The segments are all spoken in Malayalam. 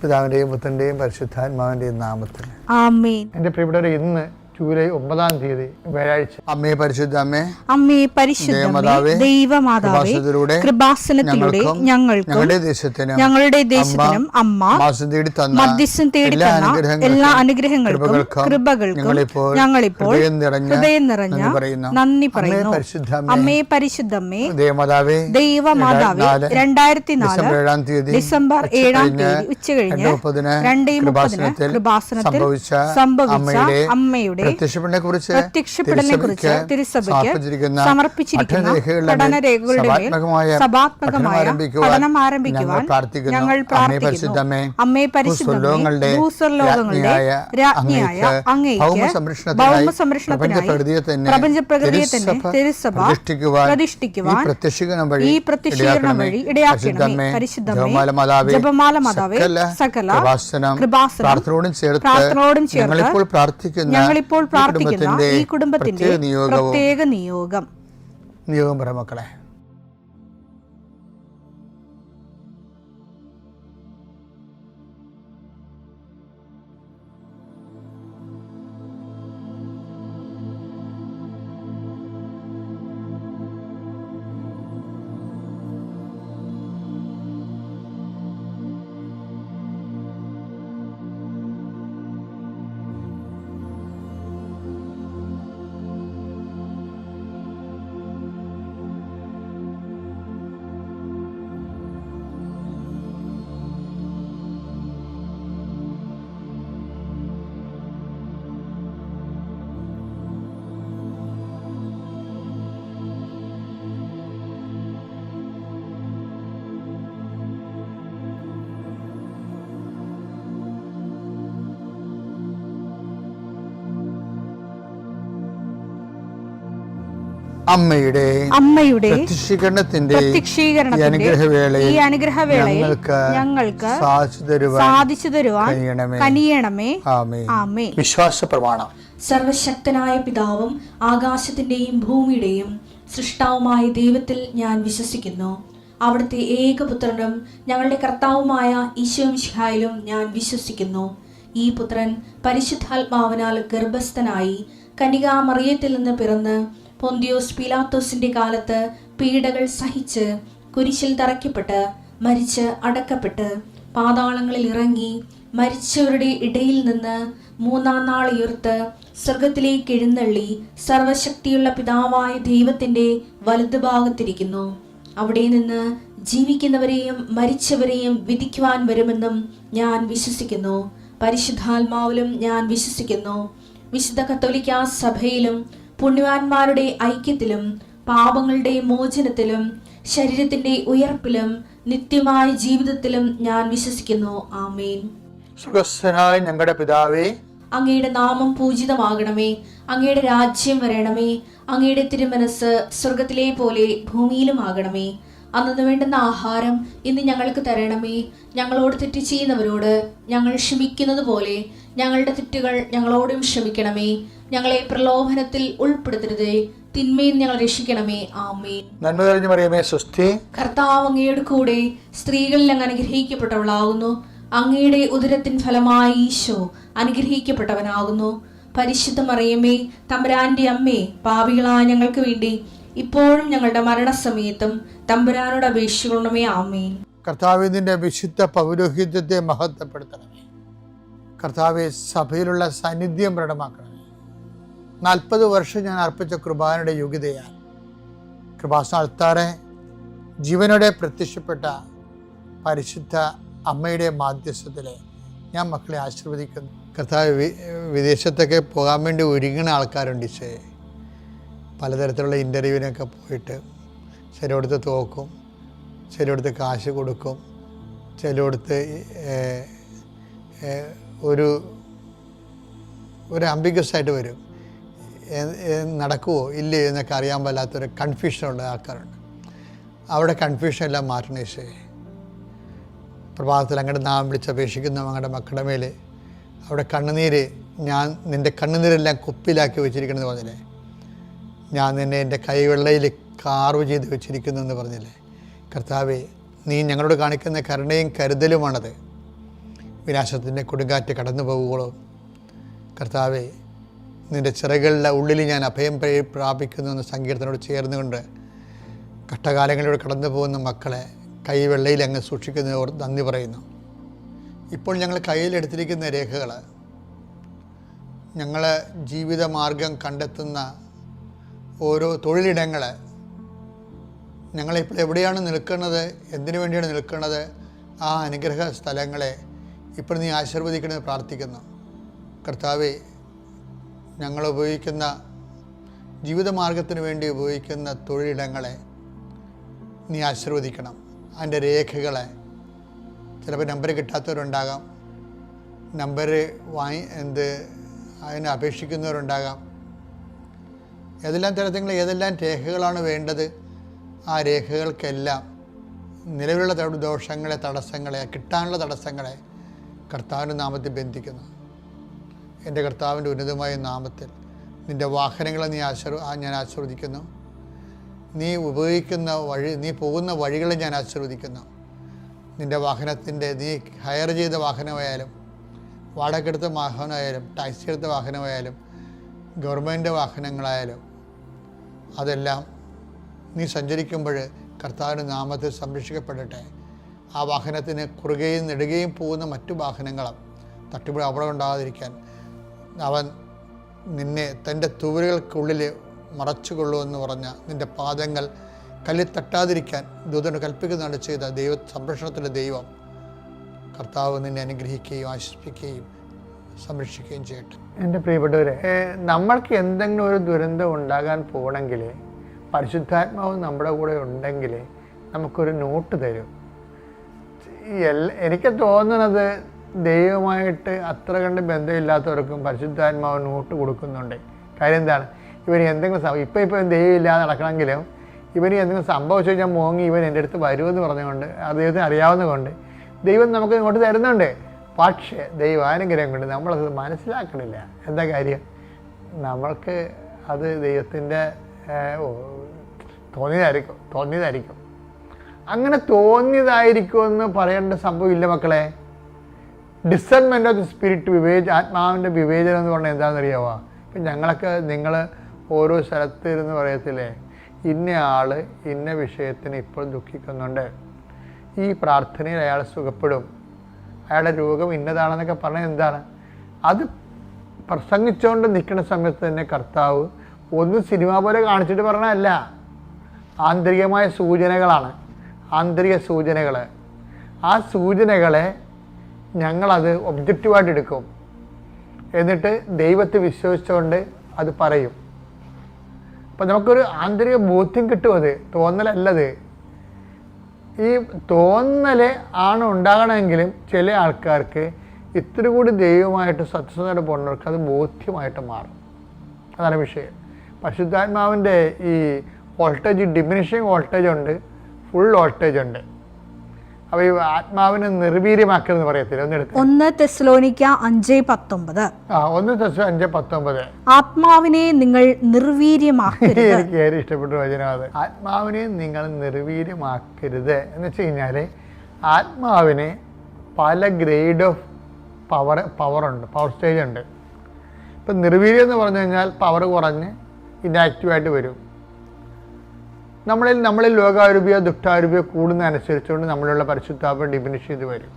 പിതാവിൻ്റെയും പുത്രൻ്റെയും പരിശുദ്ധാത്മാവിൻ്റെയും നാമത്തിൽ ആമേൻ. എൻ്റെ പ്രിയപ്പെട്ടവരെ, ഇന്ന് ജൂലൈ 9 വ്യാഴാഴ്ച. അമ്മേ പരിശുദ്ധ അമ്മേ, അമ്മേ പരിശുദ്ധമേ, ദൈവമാതാവേ, കൃപാസനത്തിലൂടെ ഞങ്ങളുടെ ദേശത്തിനും അമ്മ മധ്യസ്ഥം തേടി തന്ന എല്ലാ അനുഗ്രഹങ്ങൾക്കും കൃപകൾക്കും ഞങ്ങളിപ്പോൾ ഹൃദയം നിറഞ്ഞ നന്ദി പറയുന്നു. അമ്മേ പരിശുദ്ധമേ, ദൈവമാതാവേ, 2004 ഡിസംബർ 7 ഉച്ചകഴിഞ്ഞ് 2:30 കൃപാസനത്തിൽ സംഭവിച്ച അമ്മയുടെ പ്രത്യക്ഷപ്പെടലിനെക്കുറിച്ച് തിരുസഭയ്ക്ക് സമർപ്പിച്ചിരിക്കുന്ന പഠനരേഖകളുടെ സഭാത്മകമായ പഠനം ആരംഭിക്കുവാൻ ഞങ്ങൾ പ്രാർത്ഥിക്കുന്നു. അമ്മേ പരിശുദ്ധമേ, ഭൂസ്വർലോകങ്ങളുടെ രാജ്ഞിയായ അങ്ങേയ്ക്ക് ഭൗമസംരക്ഷണത്തിനായി പ്രപഞ്ചപ്രകൃതിയെ തന്നെ തിരുസഭ പ്രതിഷ്ഠിക്കുവാൻ ഈ പ്രത്യക്ഷീകരണം വഴി ഇടയാക്കണമേ. പരിശുദ്ധമേ, ജപമാല മാതാവേ, സകല കൃപാസനം പ്രാർത്ഥനയോടും ചേർത്ത് ഞങ്ങളിപ്പോൾ പ്രാർത്ഥിക്കുന്ന ഈ കുടുംബത്തിന്റെ പ്രത്യേക നിയോഗം പറ മക്കളെ. അമ്മയുടെ പ്രത്യക്ഷീകരണത്തിന്റെ ഈ അനുഗ്രഹവേളയിൽ ഞങ്ങൾക്ക് സാധിച്ചു തരുവാൻ കനിയണമേ. ആമേൻ. വിശ്വാസ പ്രമാണം. സർവശക്തനായ പിതാവും ആകാശത്തിന്റെയും ഭൂമിയുടെയും സൃഷ്ടാവുമായ ദൈവത്തിൽ ഞാൻ വിശ്വസിക്കുന്നു. അവിടുത്തെ ഏകപുത്രനും ഞങ്ങളുടെ കർത്താവുമായ ഈശോമിശിഹായിലും ഞാൻ വിശ്വസിക്കുന്നു. ഈ പുത്രൻ പരിശുദ്ധാത്മാവിനാൽ ഗർഭസ്ഥനായി കന്യകാമറിയത്തിൽ നിന്ന് പിറന്ന് പൊന്തിയോസ് പീലാത്തോസിന്റെ കാലത്ത് പീഡകൾ സഹിച്ച് കുരിശിൽ തറയ്ക്കപ്പെട്ട് മരിച്ച് അടക്കപ്പെട്ട് പാതാളങ്ങളിൽ ഇറങ്ങി മരിച്ചവരുടെ ഇടയിൽ നിന്ന് 3-ാം നാൾ ഉയർത്ത് സ്വർഗത്തിലേക്ക് എഴുന്നള്ളി സർവശക്തിയുള്ള പിതാവായ ദൈവത്തിന്റെ വലതുഭാഗത്തിരിക്കുന്നു. അവിടെ നിന്ന് ജീവിക്കുന്നവരെയും മരിച്ചവരെയും വിധിക്കുവാൻ വരുമെന്നും ഞാൻ വിശ്വസിക്കുന്നു. പരിശുദ്ധാത്മാവിലും ഞാൻ വിശ്വസിക്കുന്നു. വിശുദ്ധ കത്തോലിക്കാ സഭയിലും പുണ്യവാന്മാരുടെ ഐക്യത്തിലും പാപങ്ങളുടെ മോചനത്തിലും ശരീരത്തിന്റെ ഉയർപ്പിലും നിത്യമായ ജീവിതത്തിലും ഞാൻ വിശ്വസിക്കുന്നു. ആമേൻ. സുഖസ്ഥനായ ഞങ്ങളുടെ പിതാവേ, അങ്ങയുടെ നാമം പൂജിതമാകണമേ. അങ്ങയുടെ രാജ്യം വരണമേ. അങ്ങയുടെ തിരുമനസ് സ്വർഗത്തിലെ പോലെ ഭൂമിയിലും ആകണമേ. അന്നു വേണ്ടുന്ന ആഹാരം ഇന്ന് ഞങ്ങൾക്ക് തരണമേ. ഞങ്ങളോട് തെറ്റ് ചെയ്യുന്നവരോട് ഞങ്ങൾ ക്ഷമിക്കുന്നത് പോലെ ഞങ്ങളുടെ തെറ്റുകൾ ഞങ്ങളോടും ക്ഷമിക്കണമേ. ഞങ്ങളെ പ്രലോഭനത്തിൽ ഉൾപ്പെടുത്തരുതേ, തിന്മയിൽ ഞങ്ങൾ രക്ഷിക്കണമേ. ആമേൻ. നന്മ നിറഞ്ഞ മറിയമേ, സ്വസ്തി. കർത്താവ് അങ്ങയുടെ കൂടെ സ്ത്രീകളിൽ അങ്ങ് അനുഗ്രഹിക്കപ്പെട്ടവളാകുന്നു. അങ്ങയുടെ ഉദരത്തിൻ ഫലമായി ഈശോ അനുഗ്രഹിക്കപ്പെട്ടവനാകുന്നു. പരിശുദ്ധ മറിയമേ, തമ്പുരാന്റെ അമ്മേ, പാപികളായ ഞങ്ങൾക്ക് വേണ്ടി ഇപ്പോഴും ഞങ്ങളുടെ മരണസമയത്തും തമ്പുരാനോട് അപേക്ഷിക്കണമേ. ആമേൻ. കർത്താവേ, നിന്റെ വിശുദ്ധ പൗരോഹിത്യത്തെ മഹത്വപ്പെടുത്തണമേ. കർത്താവെ, സഭയിലുള്ള സാന്നിധ്യം പ്രകടമാക്കണമേ. 40 വർഷം ഞാൻ അർപ്പിച്ച കൃപാനയുടെ യോഗ്യതയാൽ കൃപാസന അൾത്താറെ ജീവനോടെ പ്രത്യക്ഷപ്പെട്ട പരിശുദ്ധ അമ്മയുടെ മാധ്യസ്ഥത്തിലെ ഞാൻ മക്കളെ ആശീർവദിക്കുന്നു. കർത്താവ്, വിദേശത്തൊക്കെ പോകാൻ വേണ്ടി ഒരുങ്ങുന്ന ആൾക്കാരുണ്ട്. പലതരത്തിലുള്ള ഇൻ്റർവ്യൂവിനൊക്കെ പോയിട്ട് ചിലയിടത്ത് തോക്കും, ചിലയിടത്ത് കാശ് കൊടുക്കും, ചിലയിടത്ത് ഒരു അംബിഗസായിട്ട് വരും. നടക്കുമോ ഇല്ലയോ എന്നൊക്കെ അറിയാൻ പാടില്ലാത്തൊരു കൺഫ്യൂഷനുള്ള ആൾക്കാരുണ്ട്. അവിടെ കൺഫ്യൂഷൻ എല്ലാം മാറ്റണേ. പ്രഭാതത്തിൽ അങ്ങയുടെ നാമം വിളിച്ചപേക്ഷിക്കുന്ന അങ്ങയുടെ മക്കളുടെ മേൽ അവിടെ കണ്ണുനീര്, ഞാൻ നിൻ്റെ കണ്ണുനീരെല്ലാം കുപ്പിയിലാക്കി വെച്ചിരിക്കണമെന്ന് പറഞ്ഞില്ലേ. ഞാൻ നിന്നെ എൻ്റെ കൈവെള്ളയിൽ കാർവ് ചെയ്ത് വെച്ചിരിക്കുന്നു എന്ന് പറഞ്ഞില്ലേ. കർത്താവേ, നീ ഞങ്ങളോട് കാണിക്കുന്ന കരുണയും കരുതലുമാണത്. വിനാശത്തിൻ്റെ കൊടുങ്കാറ്റ് കടന്നു പോകുകയുള്ളൂ. കർത്താവേ, നിൻ്റെ ചിറകളുടെ ഉള്ളിൽ ഞാൻ അഭയം പ്രാപിക്കുന്നു എന്ന സങ്കീർത്തനോട് ചേർന്നുകൊണ്ട് കഷ്ടകാലങ്ങളിലൂടെ കടന്നു പോകുന്ന മക്കളെ കൈവെള്ളയിൽ അങ്ങ് സൂക്ഷിക്കുന്നതോട് നന്ദി പറയുന്നു. ഇപ്പോൾ ഞങ്ങൾ കയ്യിലെടുത്തിരിക്കുന്ന രേഖകൾ ഞങ്ങൾ ജീവിതമാർഗം കണ്ടെത്തുന്ന ഓരോ തൊഴിലിടങ്ങൾ, ഞങ്ങളിപ്പോൾ എവിടെയാണ് നിൽക്കുന്നത്, എന്തിനു വേണ്ടിയാണ് നിൽക്കുന്നത്, ആ അനുഗ്രഹ സ്ഥലങ്ങളെ ഇപ്പോൾ നീ ആശീർവദിക്കണമെന്ന് പ്രാർത്ഥിക്കുന്നു. കർത്താവേ, ഞങ്ങൾ ഉപയോഗിക്കുന്ന ജീവിതമാർഗത്തിന് വേണ്ടി ഉപയോഗിക്കുന്ന തൊഴിലിടങ്ങളെ നീ ആശീർവദിക്കണം. അതിൻ്റെ രേഖകളെ, ചിലപ്പോൾ നമ്പർ കിട്ടാത്തവരുണ്ടാകാം, നമ്പർ അതിന് അപേക്ഷിക്കുന്നവരുണ്ടാകാം. ഏതെല്ലാം തരത്തിൽ ഏതെല്ലാം രേഖകളാണ് വേണ്ടത്, ആ രേഖകൾക്കെല്ലാം നിലവിലുള്ള ദോഷങ്ങളെ, തടസ്സങ്ങളെ, കിട്ടാനുള്ള തടസ്സങ്ങളെ കർത്താവിൻ്റെ നാമത്തിൽ ബന്ധിക്കുന്നു. എൻ്റെ കർത്താവിൻ്റെ ഉന്നതമായ നാമത്തിൽ നിൻ്റെ വാഹനങ്ങളെ ഞാൻ ആശീർവദിക്കുന്നു. നീ ഉപയോഗിക്കുന്ന നീ പോകുന്ന വഴികളെ ഞാൻ ആശീർവദിക്കുന്നു. നിൻ്റെ വാഹനത്തിൻ്റെ, നീ ഹയർ ചെയ്ത വാഹനമായാലും, വാടകയ്ക്കെടുത്ത വാഹനമായാലും, ടാക്സി എടുത്ത വാഹനമായാലും, ഗവൺമെൻറ് വാഹനങ്ങളായാലും, അതെല്ലാം നീ സഞ്ചരിക്കുമ്പോൾ കർത്താവിൻ്റെ നാമത്തിൽ സംരക്ഷിക്കപ്പെടട്ടെ. ആ വാഹനത്തിന് കുറുകയും നെടുകയും പോകുന്ന മറ്റു വാഹനങ്ങളും തട്ടിപ്പിടി അപകടം ഉണ്ടാകാതിരിക്കാൻ അവൻ നിന്നെ തൻ്റെ തൂവലുകൾക്കുള്ളിൽ മറച്ചുകൊള്ളുമെന്ന് പറഞ്ഞ നിൻ്റെ പാദങ്ങൾ കല്ലിൽ തട്ടാതിരിക്കാൻ ദൂതന് കൽപ്പിക്കുന്നതാണ് ചെയ്ത സംരക്ഷണത്തിൻ്റെ ദൈവം കർത്താവ് നിന്നെ അനുഗ്രഹിക്കുകയും ആശ്വസിപ്പിക്കുകയും സംരക്ഷിക്കുകയും ചെയ്യട്ടെ. എൻ്റെ പ്രിയപ്പെട്ടവരെ, നമ്മൾക്ക് എന്തെങ്കിലും ഒരു ദുരന്തം ഉണ്ടാകാൻ പോകണമെങ്കിൽ പരിശുദ്ധാത്മാവ് നമ്മുടെ കൂടെ ഉണ്ടെങ്കിൽ നമുക്കൊരു നോട്ട് തരും. എനിക്ക് തോന്നുന്നത് ദൈവമായിട്ട് അത്ര കണ്ട് ബന്ധമില്ലാത്തവർക്കും പരിശുദ്ധാത്മാവ് നോട്ട് കൊടുക്കുന്നുണ്ട്. കാര്യം എന്താണ്, ഇവന് എന്തെങ്കിലും ഇപ്പം ദൈവം ഇല്ലാതെ നടക്കണമെങ്കിലും ഇവന് എന്തെങ്കിലും സംഭവിച്ചു കഴിഞ്ഞാൽ മോങ്ങി ഇവൻ എൻ്റെ അടുത്ത് വരുമെന്ന് പറഞ്ഞുകൊണ്ട് ദൈവത്തിന് അറിയാവുന്നതുകൊണ്ട് ദൈവം നമുക്ക് ഇങ്ങോട്ട് തരുന്നുണ്ട്. പക്ഷേ ദൈവാനുഗ്രഹം കൊണ്ട് നമ്മളത് മനസ്സിലാക്കണില്ല. എന്താ കാര്യം, നമ്മൾക്ക് അത് ദൈവത്തിൻ്റെ തോന്നിയതായിരിക്കും. അങ്ങനെ തോന്നിയതായിരിക്കുമെന്ന് പറയേണ്ട സംഭവമില്ല മക്കളെ. ഡിസൺമെൻ്റ് ഓഫ് ദി സ്പിരിറ്റ്, ആത്മാവിൻ്റെ വിവേചനം എന്ന് പറഞ്ഞാൽ എന്താണെന്നറിയാമോ? ഇപ്പം ഞങ്ങളൊക്കെ, നിങ്ങൾ ഓരോ സ്ഥലത്ത് ഇരുന്ന് പറയത്തില്ലേ, ഇന്ന ആൾ ഇന്ന വിഷയത്തിന് ഇപ്പോൾ ദുഃഖിക്കുന്നുണ്ട്, ഈ പ്രാർത്ഥനയിൽ അയാൾ സുഖപ്പെടും, അയാളുടെ രോഗം ഇന്നതാണെന്നൊക്കെ പറഞ്ഞാൽ എന്താണ്? അത് പ്രസംഗിച്ചുകൊണ്ട് നിൽക്കുന്ന സമയത്ത് തന്നെ കർത്താവ് ഒന്നും സിനിമ പോലെ കാണിച്ചിട്ട് പറഞ്ഞതല്ല, ആന്തരികമായ സൂചനകളാണ്. ആന്തരിക സൂചനകൾ, ആ സൂചനകളെ ഞങ്ങളത് ഒബ്ജക്റ്റീവായിട്ട് എടുക്കും. എന്നിട്ട് ദൈവത്തെ വിശ്വസിച്ചുകൊണ്ട് അത് പറയും. അപ്പം നമുക്കൊരു ആന്തരിക ബോധ്യം കിട്ടും. അത് തോന്നലല്ലത്. ഈ തോന്നൽ ആണ് ഉണ്ടാകണമെങ്കിലും ചില ആൾക്കാർക്ക് ഇത്തിരി കൂടി ദൈവമായിട്ട് സത്യസന്ധമായിട്ട് പോകുന്നവർക്ക് അത് ബോധ്യമായിട്ട് മാറും. അതാണ് വിഷയം. പരിശുദ്ധാത്മാവിൻ്റെ ഈ വോൾട്ടേജ്, ഡിമിനിഷിങ് വോൾട്ടേജ് ഉണ്ട്, ഫുൾ വോൾട്ടേജ് ഉണ്ട്. അപ്പോൾ ഈ ആത്മാവിനെ നിർവീര്യമാക്കരുതെന്ന് പറയത്തില്ല. 1 തെസ്സലോനിക്ക 5:19. 1 തെസ്സലോനിക്ക 5:19. ആത്മാവിനെ നിങ്ങൾ നിർവീര്യമാക്കരുത്. എനിക്ക് ഏറെ ഇഷ്ടപ്പെട്ട വചനം അത്. ആത്മാവിനെ നിങ്ങൾ നിർവീര്യമാക്കരുത് എന്ന് വെച്ച് കഴിഞ്ഞാൽ ആത്മാവിന് പല ഗ്രേഡ് ഓഫ് പവറുണ്ട്, പവർ സ്റ്റേജ് ഉണ്ട്. ഇപ്പം നിർവീര്യം എന്ന് പറഞ്ഞു കഴിഞ്ഞാൽ പവർ കുറഞ്ഞ് ഇനാക്റ്റീവായിട്ട് വരും. നമ്മളിൽ ലോകാരൂപിയോ ദുഷ്ടാരൂപിയോ കൂടുന്നതനുസരിച്ചുകൊണ്ട് നമ്മളിലുള്ള പരിശുദ്ധാത്മ ഡിമിനിഷ് ചെയ്ത് വരും.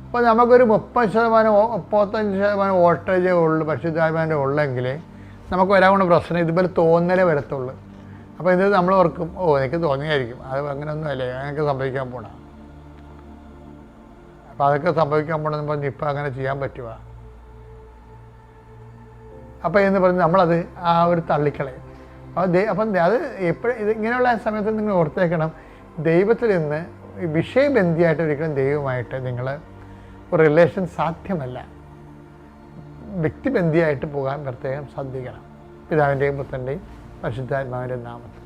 അപ്പോൾ നമുക്കൊരു 30-35% വോൾട്ടേജേ ഉള്ളൂ പരിശുദ്ധാത്മാവിൻ്റെ ഉള്ളെങ്കിൽ നമുക്ക് വരാവുന്ന പ്രശ്നം ഇതുപോലെ തോന്നലേ വരത്തുള്ളൂ. അപ്പോൾ ഇത് നമ്മൾ ഓർക്കും, എനിക്ക് തോന്നിയായിരിക്കും, അത് അങ്ങനെയൊന്നും അല്ലേ, അങ്ങനെയൊക്കെ സംഭവിക്കാൻ പോണ. അപ്പോൾ അതൊക്കെ സംഭവിക്കാൻ പോകണമെന്ന് പറഞ്ഞ് ഇപ്പം അങ്ങനെ ചെയ്യാൻ പറ്റുക. അപ്പോൾ എന്ന് പറഞ്ഞ് നമ്മളത് ആ ഒരു തള്ളിക്കളയും. അപ്പം അത് എപ്പോഴും ഇങ്ങനെയുള്ള സമയത്ത് നിങ്ങൾ ഓർത്തേക്കണം, ദൈവത്തിൽ നിന്ന് വിഷയബന്ധിയായിട്ട് ഒരിക്കലും ദൈവമായിട്ട് നിങ്ങൾ ഒരു റിലേഷൻ സാധ്യമല്ല. വ്യക്തിബന്ധിയായിട്ട് പോകാൻ പ്രത്യേകം ശ്രദ്ധിക്കണം. പിതാവിൻ്റെയും പുത്രൻ്റെയും പരിശുദ്ധാത്മാവിൻ്റെ നാമത്തിൽ.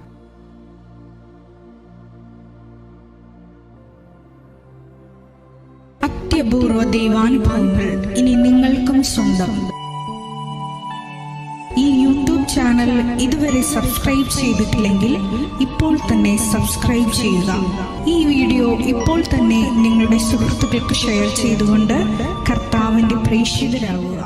അത്യപൂർവ ദൈവാനുഭവങ്ങൾ ഇനി നിങ്ങൾക്കും സ്വന്തം. ഈ യൂട്യൂബ് ചാനൽ ഇതുവരെ സബ്സ്ക്രൈബ് ചെയ്തിട്ടില്ലെങ്കിൽ ഇപ്പോൾ തന്നെ സബ്സ്ക്രൈബ് ചെയ്യുക. ഈ വീഡിയോ ഇപ്പോൾ തന്നെ നിങ്ങളുടെ സുഹൃത്തുക്കൾക്ക് ഷെയർ ചെയ്തുകൊണ്ട് പ്രേക്ഷിതരാകുക.